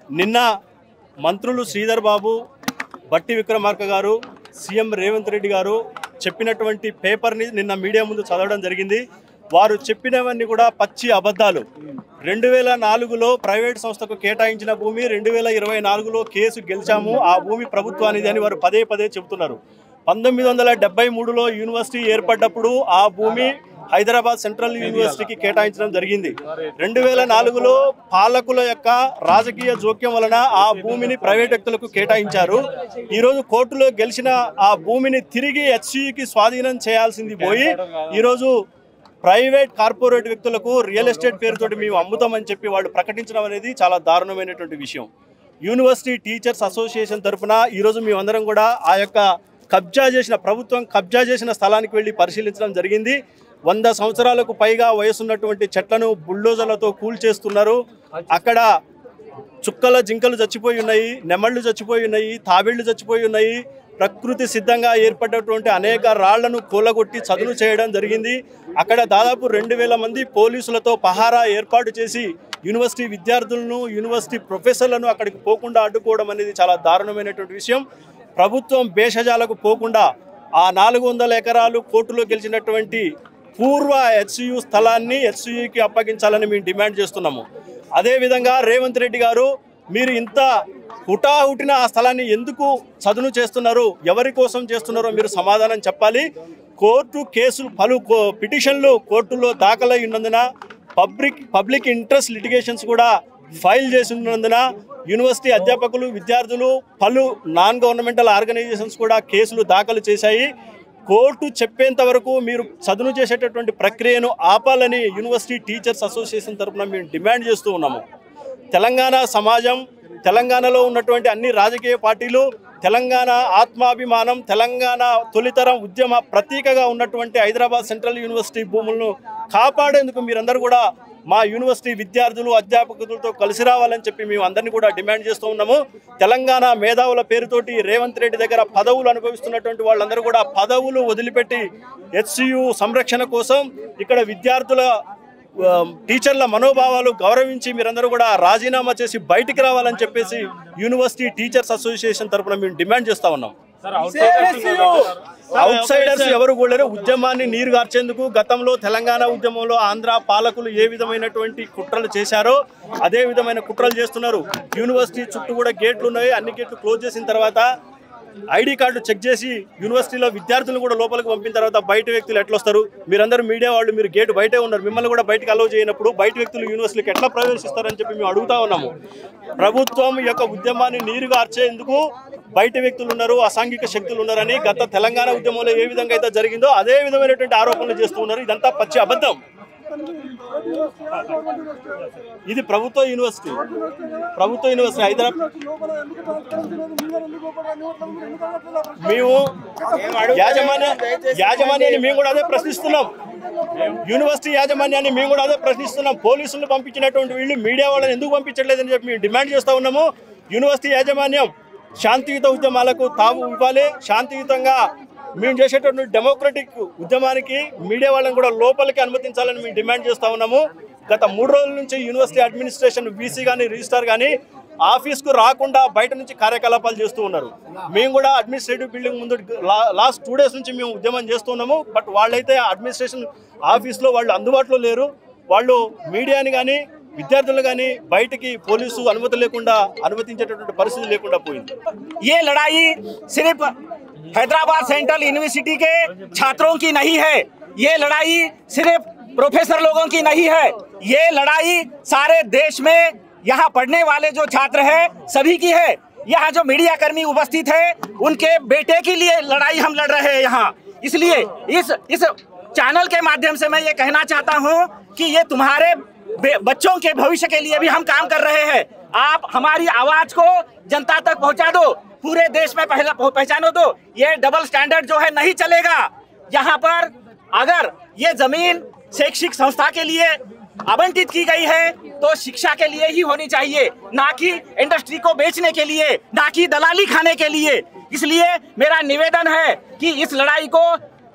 నిన్న మంత్రులు శ్రీధర్ బాబు, బట్టి విక్రమార్క గారు, సీఎం రేవంత్ రెడ్డి గారు చెప్పినటువంటి పేపర్ని నిన్న మీడియా ముందు చదవడం జరిగింది. వారు చెప్పినవన్నీ కూడా పచ్చి అబద్ధాలు. 2004లో ప్రైవేట్ సంస్థకు కేటాయించిన భూమి 2024లో కేసు గెలిచాము, ఆ భూమి ప్రభుత్వానిది అని వారు పదే పదే చెబుతున్నారు. 1973లో యూనివర్సిటీ ఏర్పడ్డప్పుడు ఆ భూమి హైదరాబాద్ సెంట్రల్ యూనివర్సిటీకి కేటాయించడం జరిగింది. 2004లో పాలకుల యొక్క రాజకీయ జోక్యం వలన ఆ భూమిని ప్రైవేట్ వ్యక్తులకు కేటాయించారు. ఈరోజు కోర్టులో గెలిచిన ఆ భూమిని తిరిగి హెచ్సియుకి స్వాధీనం చేయాల్సింది పోయి ఈరోజు ప్రైవేట్ కార్పొరేట్ వ్యక్తులకు రియల్ ఎస్టేట్ పేరుతోటి మేము అమ్ముతామని చెప్పి వాళ్ళు ప్రకటించడం అనేది చాలా దారుణమైనటువంటి విషయం. యూనివర్సిటీ టీచర్స్ అసోసియేషన్ తరఫున ఈరోజు మేమందరం కూడా ఆ యొక్క ప్రభుత్వం కబ్జా చేసిన స్థలానికి వెళ్ళి పరిశీలించడం జరిగింది. 100 సంవత్సరాలకు పైగా వయసున్నటువంటి చెట్లను బుల్డోజర్లతో కూల్చేస్తున్నారు. అక్కడ చుక్కల జింకలు చచ్చిపోయి ఉన్నాయి, నెమళ్ళు చచ్చిపోయి ఉన్నాయి, తాబేళ్లు చచ్చిపోయి ఉన్నాయి. ప్రకృతి సిద్ధంగా ఏర్పడినటువంటి అనేక రాళ్లను కూలగొట్టి చదును చేయడం జరిగింది. అక్కడ దాదాపు 2000 మంది పోలీసులతో పహారా ఏర్పాటు చేసి యూనివర్సిటీ విద్యార్థులను, యూనివర్సిటీ ప్రొఫెసర్లను అక్కడికి పోకుండా అడ్డుకోవడం అనేది చాలా దారుణమైనటువంటి విషయం. ప్రభుత్వం భేషజాలకు పోకుండా ఆ 400 ఎకరాలు కోర్టులో గెలిచినటువంటి పూర్వ హెచ్సియు స్థలాన్ని హెచ్సియుకి అప్పగించాలని మేము డిమాండ్ చేస్తున్నాము. అదేవిధంగా రేవంత్ రెడ్డి గారు, మీరు ఇంత హుటాహుటిన ఆ స్థలాన్ని ఎందుకు చదును చేస్తున్నారు, ఎవరి కోసం చేస్తున్నారో మీరు సమాధానం చెప్పాలి. కోర్టు కేసులు పలు పిటిషన్లు కోర్టులో దాఖలై ఉన్నందున పబ్లిక్ ఇంట్రెస్ట్ లిటిగేషన్స్ కూడా ఫైల్ చేసి ఉన్నందున యూనివర్సిటీ అధ్యాపకులు, విద్యార్థులు, పలు నాన్ గవర్నమెంటల్ ఆర్గనైజేషన్స్ కూడా కేసులు దాఖలు చేశాయి. కోర్టు చెప్పేంత వరకు మీరు చదును చేసేటటువంటి ప్రక్రియను ఆపాలని యూనివర్సిటీ టీచర్స్ అసోసియేషన్ తరఫున మేము డిమాండ్ చేస్తూ ఉన్నాము. తెలంగాణ సమాజం, తెలంగాణలో ఉన్నటువంటి అన్ని రాజకీయ పార్టీలు తెలంగాణ ఆత్మాభిమానం, తెలంగాణ తొలితరం ఉద్యమ ప్రతీకగా ఉన్నటువంటి హైదరాబాద్ సెంట్రల్ యూనివర్సిటీ భూములను కాపాడేందుకు మీరందరూ కూడా మా యూనివర్సిటీ విద్యార్థులు, అధ్యాపకులతో కలిసి రావాలని చెప్పి మేము అందరినీ కూడా డిమాండ్ చేస్తూ ఉన్నాము. తెలంగాణ మేధావుల పేరుతోటి రేవంత్ రెడ్డి దగ్గర పదవులు అనుభవిస్తున్నటువంటి వాళ్ళందరూ కూడా పదవులు వదిలిపెట్టి హెచ్సియు సంరక్షణ కోసం, ఇక్కడ విద్యార్థుల టీచర్ల మనోభావాలు గౌరవించి మీరందరూ కూడా రాజీనామా చేసి బయటికి రావాలని చెప్పేసి యూనివర్సిటీ టీచర్స్ అసోసియేషన్ తరఫున మేము డిమాండ్ చేస్తూ ఉన్నాం. అవుట్ సైడర్స్ ఎవరు కూడా ఉద్యమాన్ని నీరు గార్చేందుకు గతంలో తెలంగాణ ఉద్యమంలో ఆంధ్ర పాలకులు ఏ విధమైనటువంటి కుట్రలు చేశారో అదే విధమైన కుట్రలు చేస్తున్నారు. యూనివర్సిటీ చుట్టూ కూడా గేట్లు ఉన్నాయి, అన్ని గేట్లు క్లోజ్ చేసిన తర్వాత ఐడి కార్డు చెక్ చేసి యూనివర్సిటీలో విద్యార్థులను కూడా లోపలికి పంపిన తర్వాత బయట వ్యక్తులు ఎట్లా వస్తారు? మీరందరూ మీడియా వాళ్ళు, మీరు గేటు బయటే ఉన్నారు, మిమ్మల్ని కూడా బయటకు అలౌ చేయనప్పుడు బయట వ్యక్తులు యూనివర్సిటీకి ఎట్లా ప్రవేశిస్తారని చెప్పి మేము అడుగుతా ఉన్నాము. ప్రభుత్వం యొక్క ఉద్యమాన్ని నీరుగార్చేందుకు బయట వ్యక్తులు ఉన్నారు, అసాంఘిక శక్తులు ఉన్నారని గత తెలంగాణ ఉద్యమంలో ఏ విధంగా అయితే జరిగిందో అదే విధమైనటువంటి ఆరోపణలు చేస్తూ ఉన్నారు. ఇదంతా పచ్చి అబద్ధం. ఇది ప్రభుత్వ యూనివర్సిటీ హైదరాబాద్. మేము యాజమాన్యాన్ని మేము కూడా అదే ప్రశ్నిస్తున్నాం. యూనివర్సిటీ యాజమాన్యాన్ని మేము కూడా అదే ప్రశ్నిస్తున్నాం. పోలీసులను పంపించినటువంటి వీళ్ళు మీడియా వాళ్ళని ఎందుకు పంపించట్లేదని చెప్పి మేము డిమాండ్ చేస్తూ ఉన్నాము. యూనివర్సిటీ యాజమాన్యం శాంతియుత ఉద్యమాలకు తావు ఇవ్వాలి. శాంతియుతంగా మేము చేసేటటువంటి డెమోక్రటిక్ ఉద్యమానికి మీడియా వాళ్ళని కూడా లోపలికి అనుమతించాలని మేము డిమాండ్ చేస్తూ ఉన్నాము. గత 3 రోజుల నుంచి యూనివర్సిటీ అడ్మినిస్ట్రేషన్, వీసీ కానీ రిజిస్ట్రార్ కానీ ఆఫీస్కు రాకుండా బయట నుంచి కార్యకలాపాలు చేస్తూ ఉన్నారు. మేము కూడా అడ్మినిస్ట్రేటివ్ బిల్డింగ్ ముందు లాస్ట్ 2 days నుంచి మేము ఉద్యమం చేస్తున్నాము. బట్ వాళ్ళైతే అడ్మినిస్ట్రేషన్ ఆఫీస్లో వాళ్ళు అందుబాటులో లేరు. వాళ్ళు మీడియాని కానీ విద్యార్థులు కానీ బయటికి పోలీసు అనుమతి లేకుండా అనుమతించేటటువంటి పరిస్థితి లేకుండా పోయింది. ये लड़ाई सिर्फ हैदराबाद सेंट्रल यूनिवर्सिटी के छात्रों की नहीं है, ये लड़ाई सिर्फ प्रोफेसर लोगों की नहीं है, ये लड़ाई सारे देश में यहाँ पढ़ने वाले जो छात्र हैं सभी की है। यहाँ जो मीडिया कर्मी उपस्थित है उनके बेटे के लिए लड़ाई हम लड़ रहे हैं यहाँ। इसलिए इस चैनल के माध्यम से मैं ये कहना चाहता हूँ कि ये तुम्हारे बच्चों के भविष्य के लिए भी हम काम कर रहे हैं। आप हमारी आवाज को जनता तक पहुंचा दो, पूरे देश में पहचानो दो। ये डबल स्टैंडर्ड जो है नहीं चलेगा। यहाँ पर अगर ये जमीन शैक्षिक संस्था के लिए आवंटित की गई है तो शिक्षा के लिए ही होनी चाहिए, ना कि इंडस्ट्री को बेचने के लिए, ना कि दलाली खाने के लिए। इसलिए मेरा निवेदन है कि इस लड़ाई को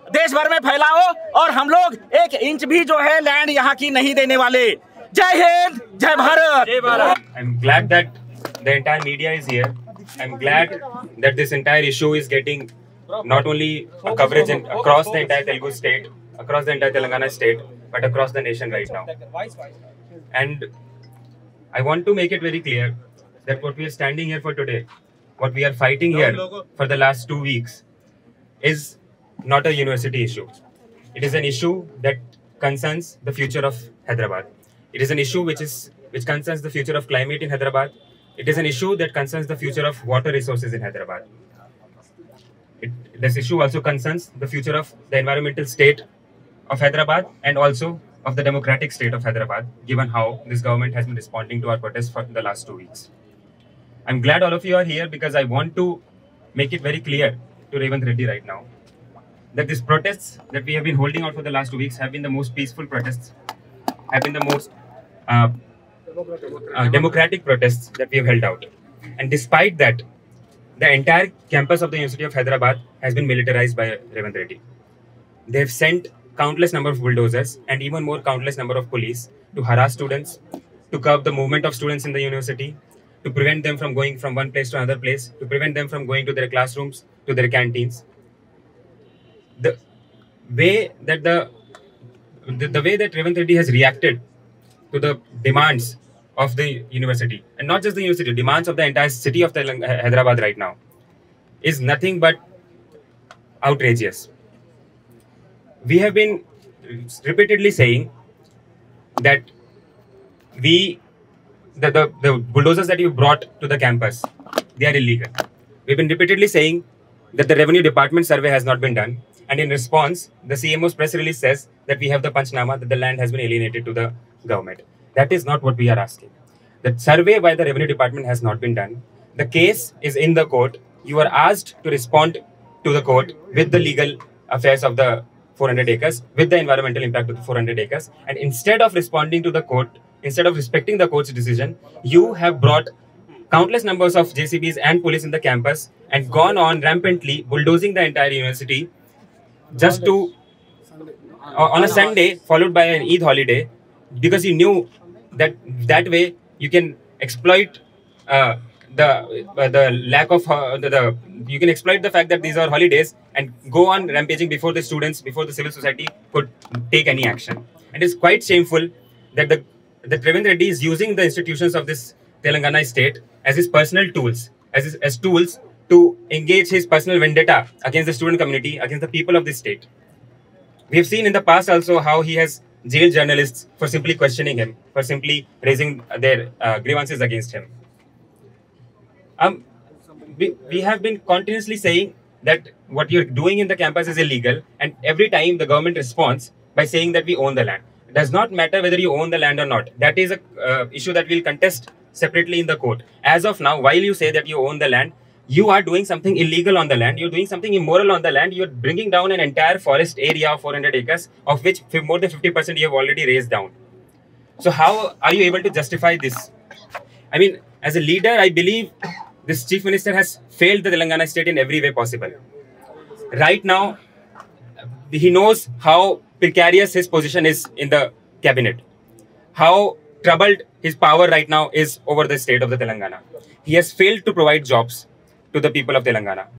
देश भर में फैलाओ और हम लोग 1 इंच भी जो है लैंड यहाँ की नहीं देने वाले। जय हिंद, जय Bharat. I'm glad that the entire media is here. I'm glad that this entire issue is getting not only a coverage across the entire Telugu state, across the entire Telangana state, but across the nation right now. And I want to make it very clear that what we are standing here for today, what we are fighting here for the last 2 weeks, is not a university issue. It is an issue that concerns the future of Hyderabad. It is an issue which concerns the future of climate in Hyderabad. It is an issue that concerns the future of water resources in Hyderabad. This issue also concerns the future of the environmental state of Hyderabad and also of the democratic state of Hyderabad, given how this government has been responding to our protests for the last 2 weeks. I'm glad all of you are here because I want to make it very clear to Revanth Reddy right now that these protests that we have been holding out for the last 2 weeks have been the most peaceful protests, have been the most democratic protests that we have held out. And despite that, the entire campus of the University of Hyderabad has been militarized by Revanth Reddy. They have sent countless number of bulldozers and even more countless number of police to harass students, to curb the movement of students in the university, to prevent them from going from one place to another place, to prevent them from going to their classrooms, to their canteens. The way that the way that Revanth Reddy has reacted to the demands of the university, and not just the university, demands of the entire city of Hyderabad right now, is nothing but outrageous. We have been repeatedly saying that the bulldozers that you brought to the campus, they are illegal. We've been repeatedly saying that the revenue department survey has not been done. And in response, the CMO's press release says that we have the Panchnama, that the land has been alienated to the government. That is not what we are asking. The survey by the revenue department has not been done. The case is in the court. You are asked to respond to the court with the legal affairs of the 400 acres, with the environmental impact of the 400 acres. And instead of responding to the court, instead of respecting the court's decision, you have brought countless numbers of JCBs and police in the campus and gone on rampantly bulldozing the entire university just to on a Sunday followed by an Eid holiday, because you knew that way you can exploit the lack of you can exploit the fact that these are holidays and go on rampaging before the students, before the civil society could take any action. And it's quite shameful that that Revanth Reddy is using the institutions of this Telangana state as his personal tools, as tools to engage his personal vendetta against the student community, against the people of this state. We have seen in the past also how he has jailed journalists for simply questioning him, for simply raising their grievances against him. We have been continuously saying that what you're doing in the campus is illegal, and every time the government responds by saying that we own the land. It does not matter whether you own the land or not. That is a issue that we'll contest separately in the court. As of now, while you say that you own the land, you are doing something illegal on the land. You're doing something immoral on the land. You're bringing down an entire forest area of 400 acres, of which more than 50% you have already raised down. So how are you able to justify this? I mean, as a leader, I believe this chief minister has failed the Telangana state in every way possible. Right now, he knows how precarious his position is in the cabinet, how troubled his power right now is over the state of the Telangana. He has failed to provide jobs to the people of Telangana.